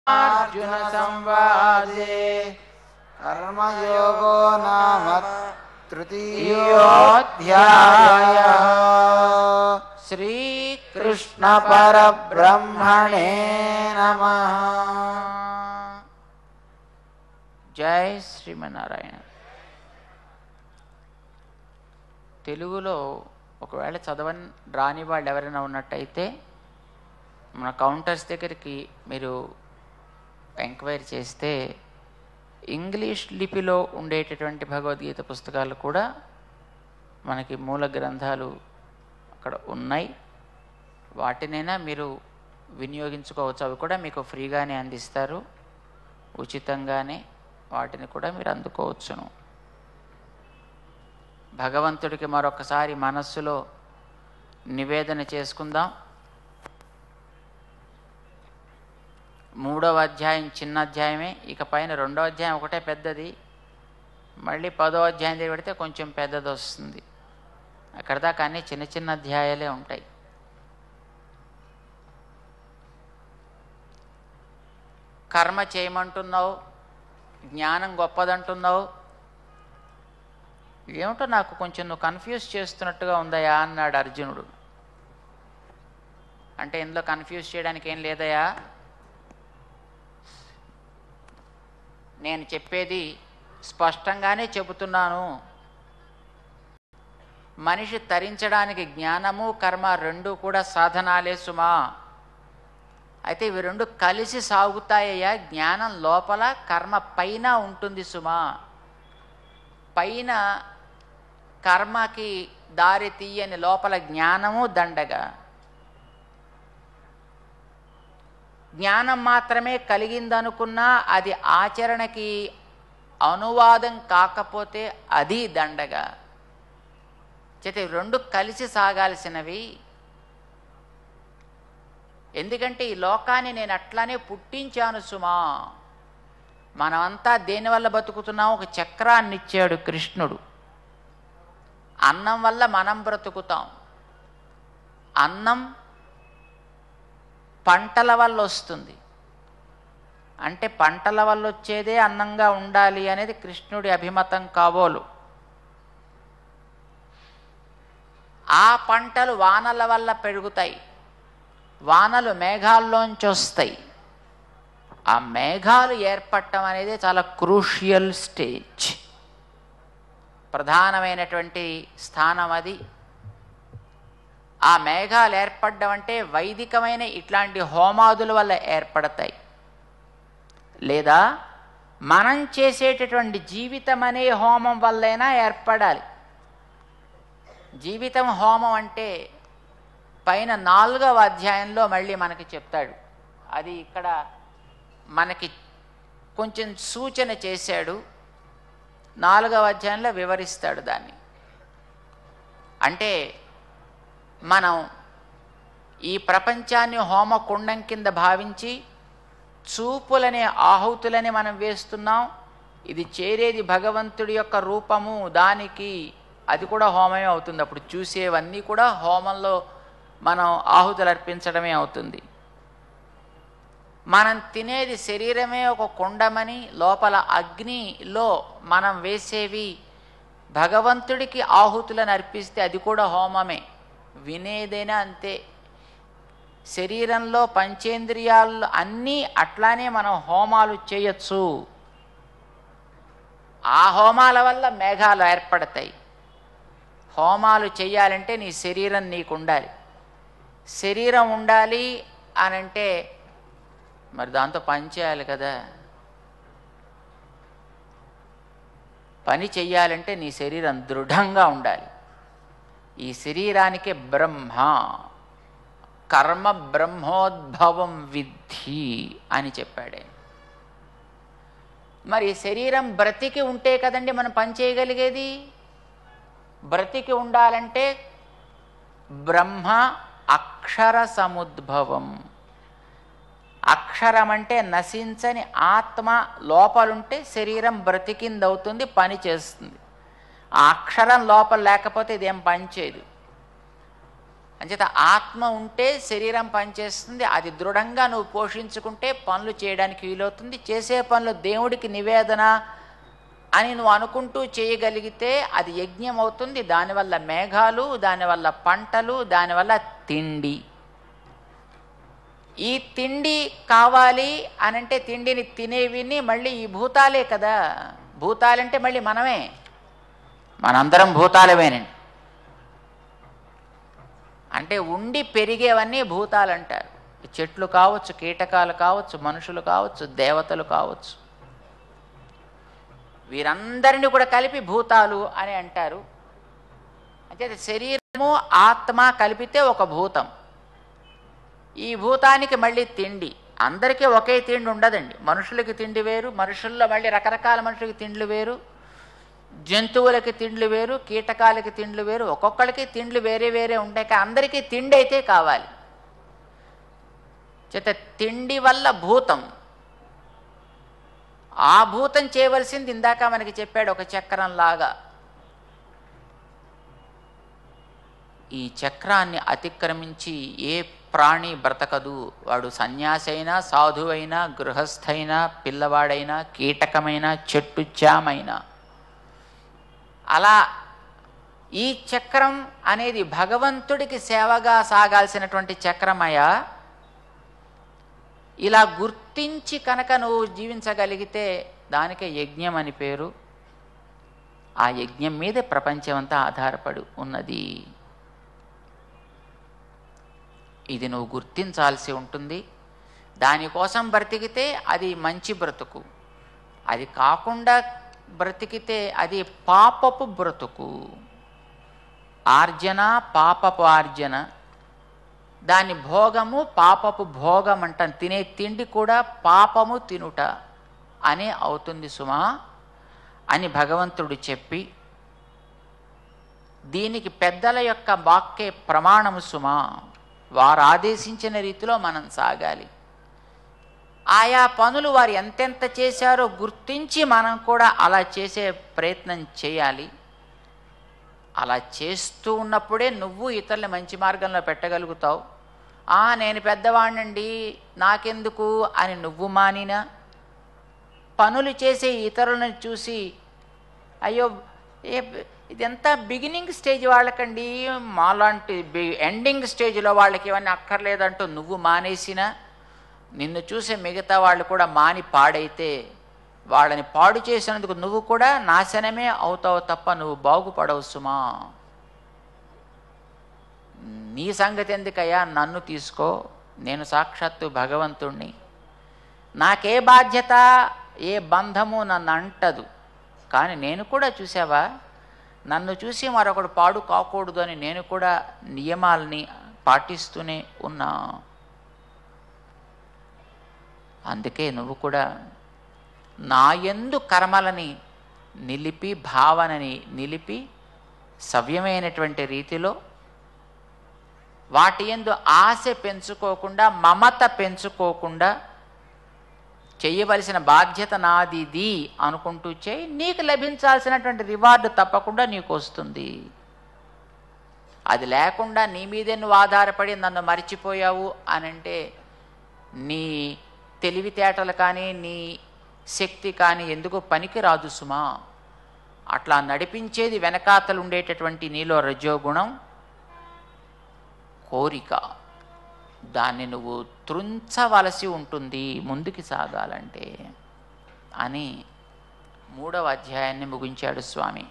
अर्जुन संवादे कर्मयोगो नाम तृतीयोऽध्यायः। श्रीकृष्ण परब्रह्मणे नमः। జై శ్రీమన్నారాయణ. తెలుగులో ఒకవేళ చదవని రాని వాళ్ళు ఎవరైనా ఉన్నట్టయితే మన కౌంటర్స్ దగ్గరికి మీరు ఎంక్వైరీ చేస్తే ఇంగ్లీష్ లిపిలో ఉండేటటువంటి భగవద్గీత పుస్తకాలు కూడా మనకి మూల గ్రంథాలు అక్కడ ఉన్నాయి. వాటినైనా మీరు వినియోగించుకోవచ్చు. అవి కూడా మీకు ఫ్రీగానే అందిస్తారు, ఉచితంగానే వాటిని కూడా మీరు అందుకోవచ్చును. భగవంతుడికి మరొకసారి మనస్సులో నివేదన చేసుకుందాం. 3వ అధ్యాయం చిన్న అధ్యాయమే, ఇక పైన 2వ అధ్యాయం ఒకటే పెద్దది, మళ్ళీ 10వ అధ్యాయం దగ్గర పెడితే కొంచెం పెద్దది వస్తుంది. అక్కడ దాకా అన్నీ చిన్న చిన్న అధ్యాయాలే ఉంటాయి. కర్మ చేయమంటున్నావు, జ్ఞానం గొప్పదంటున్నావు, ఏమిటో నాకు కొంచెం నువ్వు కన్ఫ్యూజ్ చేస్తున్నట్టుగా ఉందయా అన్నాడు అర్జునుడు. అంటే ఇందులో కన్ఫ్యూజ్ చేయడానికి ఏం లేదయా, నేను చెప్పేది స్పష్టంగానే చెబుతున్నాను. మనిషి తరించడానికి జ్ఞానము కర్మ రెండూ కూడా సాధనాలే సుమా. అయితే ఇవి రెండు కలిసి సాగుతాయ్యా. జ్ఞానం లోపల, కర్మ పైన ఉంటుంది సుమా. పైన కర్మకి దారి తీయని లోపల జ్ఞానము దండగా. జ్ఞానం మాత్రమే కలిగిందనుకున్నా అది ఆచరణకి అనువాదం కాకపోతే అది దండగా. చేత రెండు కలిసి సాగాల్సినవి. ఎందుకంటే ఈ లోకాన్ని నేను అట్లానే పుట్టించాను సుమా. మనమంతా దేనివల్ల బతుకుతున్నాం? ఒక చక్రాన్ని ఇచ్చాడు కృష్ణుడు. అన్నం వల్ల మనం బ్రతుకుతాం. అన్నం పంటల వల్ల వస్తుంది. అంటే పంటల వల్ల వచ్చేదే అన్నంగా ఉండాలి అనేది కృష్ణుడి అభిమతం కాబోలు. ఆ పంటలు వానల వల్ల పెరుగుతాయి. వానలు మేఘాల్లోంచి వస్తాయి. ఆ మేఘాలు ఏర్పడటం అనేది చాలా క్రూషియల్ స్టేజ్, ప్రధానమైనటువంటి స్థానం అది. ఆ మేఘాలు ఏర్పడడం అంటే వైదికమైన ఇట్లాంటి హోమాదుల వల్ల ఏర్పడతాయి. లేదా మనం చేసేటటువంటి జీవితం అనే హోమం వల్లైనా ఏర్పడాలి. జీవితం హోమం అంటే పైన 4వ అధ్యాయంలో మళ్ళీ మనకి చెప్తాడు. అది ఇక్కడ మనకి కొంచెం సూచన చేశాడు. 4వ అధ్యాయంలో వివరిస్తాడు దాన్ని. అంటే మనం ఈ ప్రపంచాన్ని హోమకుండం కింద భావించి చూపులనే ఆహుతులని మనం వేస్తున్నాం. ఇది చేరేది భగవంతుడి యొక్క రూపము, దానికి అది కూడా హోమమే అవుతుంది. అప్పుడు చూసేవన్నీ కూడా హోమంలో మనం ఆహుతులు అర్పించడమే అవుతుంది. మనం తినేది శరీరమే ఒక కుండమని, లోపల అగ్నిలో మనం వేసేవి భగవంతుడికి ఆహుతులను అర్పిస్తే అది కూడా హోమమే. వినేదైనా అంతే. శరీరంలో పంచేంద్రియాలు అన్నీ అట్లానే మనం హోమాలు చేయొచ్చు. ఆ హోమాల వల్ల మేఘాలు ఏర్పడతాయి. హోమాలు చేయాలంటే నీ శరీరం నీకు ఉండాలి. శరీరం ఉండాలి అనంటే మరి దాంతో పని చేయాలి కదా. పని చెయ్యాలంటే నీ శరీరం దృఢంగా ఉండాలి. ఈ శరీరానికే బ్రహ్మ కర్మ బ్రహ్మోద్భవం విద్ధి అని చెప్పాడే. మరి శరీరం బ్రతికి ఉంటే కదండి మనం పని చేయగలిగేది. బ్రతికి ఉండాలంటే బ్రహ్మ అక్షర సముద్భవం. అక్షరం అంటే నశించని ఆత్మ లోపలుంటే శరీరం బ్రతికిందవుతుంది, పని చేస్తుంది. ఆ అక్షరం లోపల లేకపోతే ఇదేం పని చేయదు. అంచేత ఆత్మ ఉంటే శరీరం పనిచేస్తుంది. అది దృఢంగా నువ్వు పోషించుకుంటే పనులు చేయడానికి వీలవుతుంది. చేసే పనులు దేవుడికి నివేదన అని నువ్వు అనుకుంటూ చేయగలిగితే అది యజ్ఞం అవుతుంది. దానివల్ల మేఘాలు, దానివల్ల పంటలు, దానివల్ల తిండి. ఈ తిండి కావాలి అనంటే తిండిని తినేవిని మళ్ళీ ఈ భూతాలే కదా. భూతాలంటే మళ్ళీ మనమే, మనందరం భూతాలమేనండి. అంటే ఉండి పెరిగేవన్నీ భూతాలు అంటారు. చెట్లు కావచ్చు, కీటకాలు కావచ్చు, మనుషులు కావచ్చు, దేవతలు కావచ్చు, వీరందరినీ కూడా కలిపి భూతాలు అని అంటారు. అంటే శరీరము ఆత్మ కలిపితే ఒక భూతం. ఈ భూతానికి మళ్ళీ తిండి, అందరికీ ఒకే తిండి ఉండదండి. మనుషులకి తిండి వేరు, మనుషుల్లో మళ్ళీ రకరకాల మనుషులకి తిండ్లు వేరు, జంతువులకి తిండ్లు వేరు, కీటకాలకి తిండ్లు వేరు, ఒక్కొక్కరికి తిండ్లు వేరే వేరే ఉంటాయి. అందరికీ తిండి అయితే కావాలి. చేత తిండి వల్ల భూతం, ఆ భూతం చేయవలసింది ఇందాక మనకి చెప్పాడు ఒక చక్రం లాగా. ఈ చక్రాన్ని అతిక్రమించి ఏ ప్రాణి బ్రతకదు. వాడు సన్యాసి అయినా, సాధువైనా, గృహస్థైనా, పిల్లవాడైనా, కీటకమైనా, చెట్టు చామైనా. అలా ఈ చక్రం అనేది భగవంతుడికి సేవగా సాగాల్సినటువంటి చక్రమయ్యా. ఇలా గుర్తించి కనుక నువ్వు జీవించగలిగితే దానికే యజ్ఞం అని పేరు. ఆ యజ్ఞం మీదే ప్రపంచమంతా ఆధారపడి ఉన్నది. ఇది నువ్వు గుర్తించాల్సి ఉంటుంది. దానికోసం బ్రతికితే అది మంచి బ్రతుకు, అది కాకుండా బ్రతికితే అది పాపపు బ్రతుకు. ఆర్జన పాపపు ఆర్జన, దాని భోగము పాపపు భోగం అంటాను. తినే తిండి కూడా పాపము తినుట అనే అవుతుంది సుమా అని భగవంతుడు చెప్పి, దీనికి పెద్దల యొక్క వాక్కే ప్రమాణము సుమా. వారు ఆదేశించిన రీతిలో మనం సాగాలి. ఆయా పనులు వారు ఎంతెంత చేశారో గుర్తించి మనం కూడా అలా చేసే ప్రయత్నం చేయాలి. అలా చేస్తూ ఉన్నప్పుడే నువ్వు ఇతరులని మంచి మార్గంలో పెట్టగలుగుతావు. నేను పెద్దవాడినండి నాకెందుకు అని నువ్వు మానినా, పనులు చేసే ఇతరులను చూసి అయ్యో ఇదంతా బిగినింగ్ స్టేజ్ వాళ్ళకండి, మాలాంటి ఎండింగ్ స్టేజ్లో వాళ్ళకి ఇవన్నీ అక్కర్లేదంటూ నువ్వు మానేసినా, నిన్ను చూసే మిగతా వాళ్ళు కూడా మాని పాడైతే వాళ్ళని పాడు చేసినందుకు నువ్వు కూడా నాశనమే అవుతావు తప్ప నువ్వు బాగుపడవు సుమా. నీ సంగతి ఎందుకయ్యా, నన్ను తీసుకో, నేను సాక్షాత్తు భగవంతుణ్ణి. నాకే బాధ్యత, ఏ బంధము నన్ను అంటదు. కానీ నేను కూడా చూసావా, నన్ను చూసి మరొకడు పాడు కాకూడదు అని నేను కూడా నియమాల్ని పాటిస్తూనే ఉన్నా. అందుకే నువ్వు కూడా నా యందు కర్మలని నిలిపి, భావనని నిలిపి, సవ్యమైనటువంటి రీతిలో వాటి యందు ఆశ పెంచుకోకుండా, మమత పెంచుకోకుండా, చేయవలసిన బాధ్యత నాదిది అనుకుంటూ చేయి. నీకు లభించాల్సినటువంటి రివార్డు తప్పకుండా నీకు వస్తుంది. అది లేకుండా నీ మీదే నువ్వు ఆధారపడి నన్ను మర్చిపోయావు అనంటే నీ తెలివితేటలు కానీ నీ శక్తి కానీ ఎందుకు పనికి రాదు సుమా. అట్లా నడిపించేది వెనకాతలు ఉండేటటువంటి నీలో రజోగుణం, కోరిక. దాన్ని నువ్వు త్రుంచవలసి ఉంటుంది ముందుకి సాగాలంటే అని 3వ అధ్యాయాన్ని ముగించాడు స్వామి.